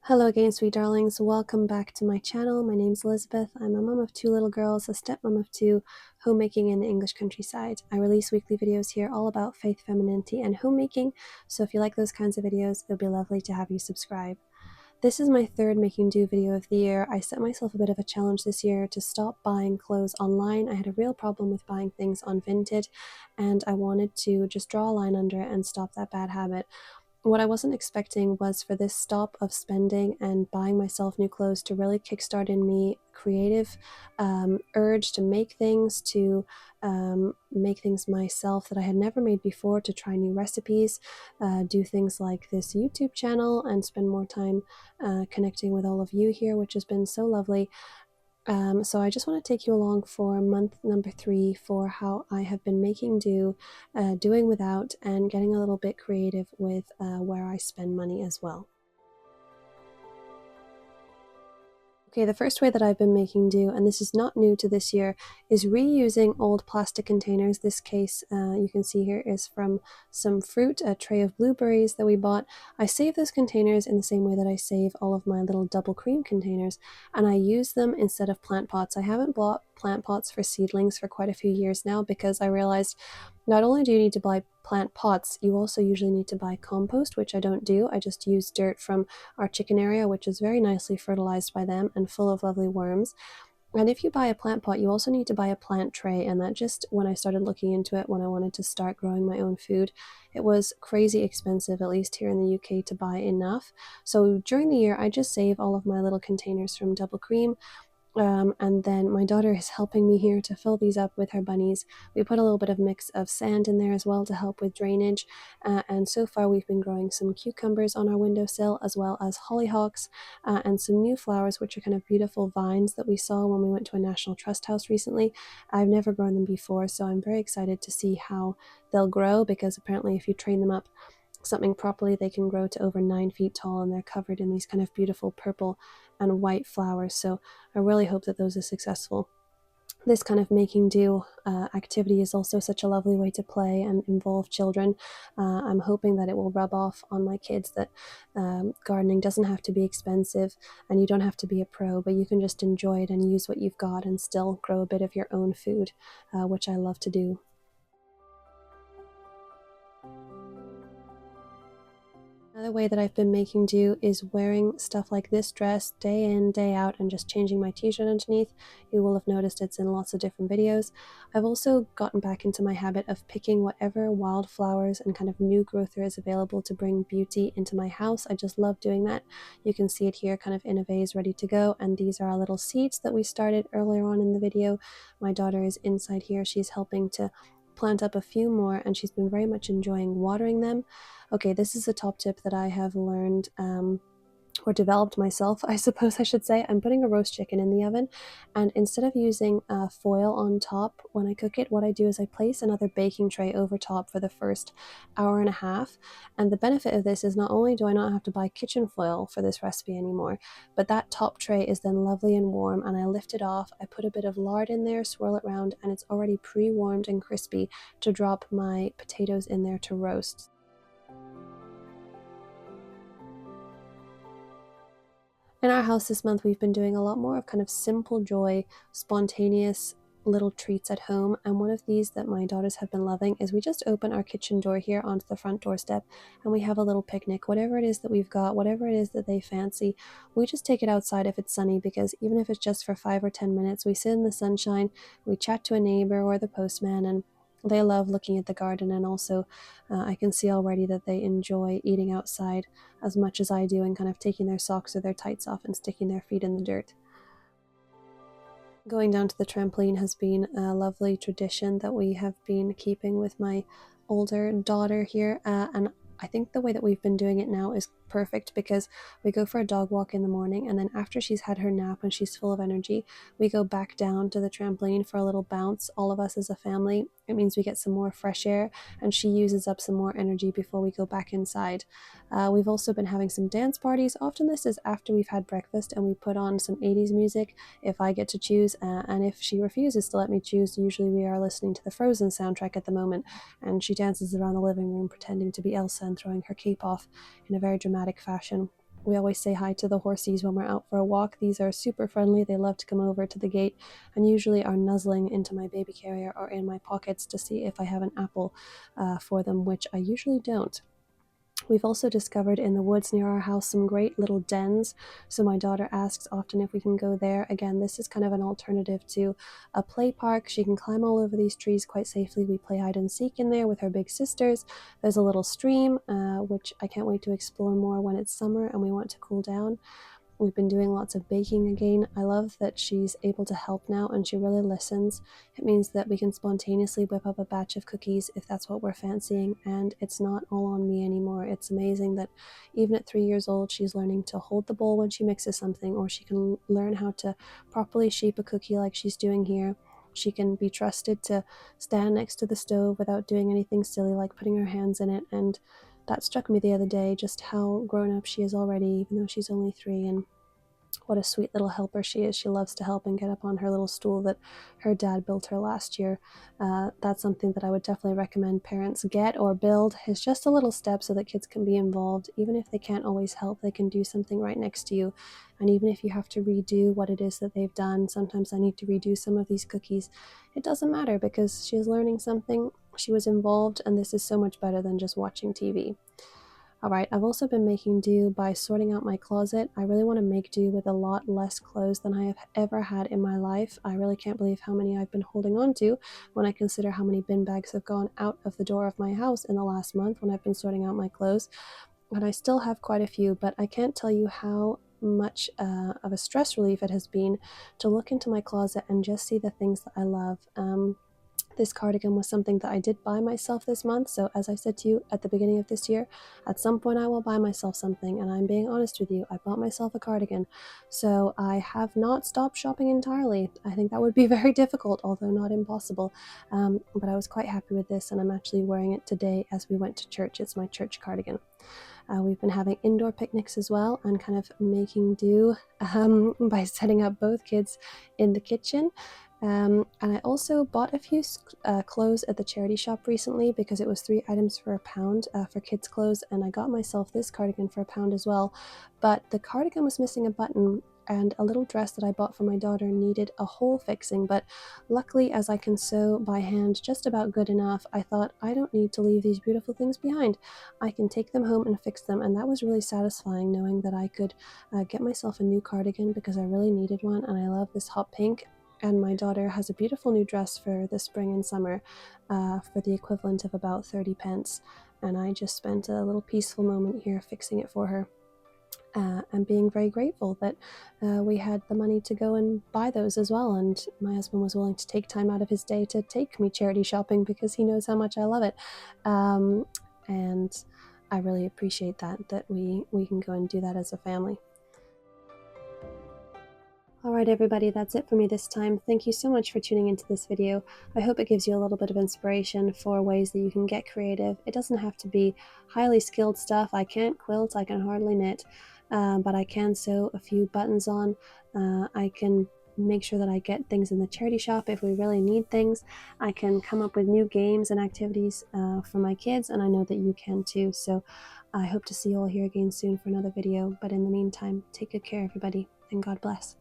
Hello again, sweet darlings. Welcome back to my channel. My name's Elizabeth. I'm a mom of two little girls, a stepmom of two, homemaking in the English countryside. I release weekly videos here all about faith, femininity, and homemaking, so if you like those kinds of videos, it would be lovely to have you subscribe. This is my third making do video of the year. I set myself a bit of a challenge this year to stop buying clothes online. I had a real problem with buying things on Vinted, and I wanted to just draw a line under it and stop that bad habit. What I wasn't expecting was for this stop of spending and buying myself new clothes to really kickstart in me creative urge to make things, to make things myself that I had never made before, to try new recipes, do things like this YouTube channel, and spend more time connecting with all of you here, which has been so lovely. So I just want to take you along for month number 3 for how I have been making do, doing without, and getting a little bit creative with where I spend money as well. Okay, the first way that I've been making do, and this is not new to this year, is reusing old plastic containers. This case you can see here is from some fruit, a tray of blueberries that we bought. I save those containers in the same way that I save all of my little double cream containers, and I use them instead of plant pots. I haven't bought plant pots for seedlings for quite a few years now because I realized not only do you need to buy plant pots, you also usually need to buy compost, which I don't do. I just use dirt from our chicken area, which is very nicely fertilized by them and full of lovely worms. And if you buy a plant pot, you also need to buy a plant tray. And that just, when I started looking into it, when I wanted to start growing my own food, it was crazy expensive, at least here in the UK, to buy enough. So during the year, I just save all of my little containers from double cream. And then my daughter is helping me here to fill these up with her bunnies. We put a little bit of mix of sand in there as well to help with drainage. And so far we've been growing some cucumbers on our windowsill, as well as hollyhocks and some new flowers, which are kind of beautiful vines that we saw when we went to a National Trust house recently. I've never grown them before, so I'm very excited to see how they'll grow, because apparently if you train them up something properly, they can grow to over 9 feet tall, and they're covered in these kind of beautiful purple and white flowers. So I really hope that those are successful. This kind of making do activity is also such a lovely way to play and involve children. I'm hoping that it will rub off on my kids that gardening doesn't have to be expensive, and you don't have to be a pro, but you can just enjoy it and use what you've got and still grow a bit of your own food, which I love to do. Another way that I've been making do is wearing stuff like this dress day in, day out, and just changing my t-shirt underneath. You will have noticed it's in lots of different videos. I've also gotten back into my habit of picking whatever wildflowers and kind of new growth there is available to bring beauty into my house. I just love doing that. You can see it here kind of in a vase ready to go, and these are our little seeds that we started earlier on in the video. My daughter is inside here. She's helping to plant up a few more, and she's been very much enjoying watering them. Okay, this is a top tip that I have learned or developed myself, I suppose I should say. I'm putting a roast chicken in the oven, and instead of using foil on top when I cook it, what I do is I place another baking tray over top for the first hour and a half. And the benefit of this is not only do I not have to buy kitchen foil for this recipe anymore, but that top tray is then lovely and warm, and I lift it off, I put a bit of lard in there, swirl it around, and it's already pre-warmed and crispy to drop my potatoes in there to roast. In our house this month, we've been doing a lot more of kind of simple joy, spontaneous little treats at home. And one of these that my daughters have been loving is we just open our kitchen door here onto the front doorstep, and we have a little picnic. Whatever it is that we've got, whatever it is that they fancy, we just take it outside if it's sunny, because even if it's just for 5 or 10 minutes, we sit in the sunshine, we chat to a neighbor or the postman, and they love looking at the garden. And also I can see already that they enjoy eating outside as much as I do, and kind of taking their socks or their tights off and sticking their feet in the dirt. Going down to the trampoline has been a lovely tradition that we have been keeping with my older daughter here, and I think the way that we've been doing it now is perfect, because we go for a dog walk in the morning, and then after she's had her nap and she's full of energy, we go back down to the trampoline for a little bounce, all of us as a family. It means we get some more fresh air, and she uses up some more energy before we go back inside. We've also been having some dance parties. Often this is after we've had breakfast, and we put on some 80s music if I get to choose, and if she refuses to let me choose, usually we are listening to the Frozen soundtrack at the moment, and she dances around the living room pretending to be Elsa and throwing her cape off in a very dramatic fashion. We always say hi to the horsies when we're out for a walk. These are super friendly. They love to come over to the gate and usually are nuzzling into my baby carrier or in my pockets to see if I have an apple for them, which I usually don't. We've also discovered in the woods near our house some great little dens, so my daughter asks often if we can go there. Again, this is kind of an alternative to a play park. She can climb all over these trees quite safely. We play hide and seek in there with her big sisters. There's a little stream, which I can't wait to explore more when it's summer and we want to cool down. We've been doing lots of baking again. I love that she's able to help now and she really listens. It means that we can spontaneously whip up a batch of cookies if that's what we're fancying, and it's not all on me anymore. It's amazing that even at 3 years old, she's learning to hold the bowl when she mixes something, or she can learn how to properly shape a cookie like she's doing here. She can be trusted to stand next to the stove without doing anything silly like putting her hands in it, and that struck me the other day, just how grown up she is already, even though she's only 3, and what a sweet little helper she is. She loves to help and get up on her little stool that her dad built her last year. That's something that I would definitely recommend parents get or build. Is just a little step so that kids can be involved. Even if they can't always help, they can do something right next to you. And even if you have to redo what it is that they've done, sometimes I need to redo some of these cookies. It doesn't matter because she is learning something. She was involved, and this is so much better than just watching TV. Alright, I've also been making do by sorting out my closet. I really want to make do with a lot less clothes than I have ever had in my life. I really can't believe how many I've been holding on to when I consider how many bin bags have gone out of the door of my house in the last month when I've been sorting out my clothes. And I still have quite a few, but I can't tell you how much of a stress relief it has been to look into my closet and just see the things that I love. This cardigan was something that I did buy myself this month, so as I said to you at the beginning of this year, at some point I will buy myself something, and I'm being honest with you, I bought myself a cardigan. So I have not stopped shopping entirely. I think that would be very difficult, although not impossible. But I was quite happy with this, and I'm actually wearing it today as we went to church. It's my church cardigan. We've been having indoor picnics as well and kind of making do by setting up both kids in the kitchen. And I also bought a few clothes at the charity shop recently because it was 3 items for £1 for kids' clothes, and I got myself this cardigan for £1 as well. But the cardigan was missing a button, and a little dress that I bought for my daughter needed a hole fixing, but luckily, as I can sew by hand just about good enough, I thought I don't need to leave these beautiful things behind. I can take them home and fix them, and that was really satisfying knowing that I could get myself a new cardigan because I really needed one, and I love this hot pink. And my daughter has a beautiful new dress for the spring and summer for the equivalent of about 30 pence. And I just spent a little peaceful moment here fixing it for her. And being very grateful that we had the money to go and buy those as well. And my husband was willing to take time out of his day to take me charity shopping because he knows how much I love it. And I really appreciate that we can go and do that as a family. Alright everybody, that's it for me this time. Thank you so much for tuning into this video. I hope it gives you a little bit of inspiration for ways that you can get creative. It doesn't have to be highly skilled stuff. I can't quilt, I can hardly knit, but I can sew a few buttons on. I can make sure that I get things in the charity shop if we really need things. I can come up with new games and activities for my kids, and I know that you can too. So I hope to see you all here again soon for another video. But in the meantime, take good care everybody, and God bless.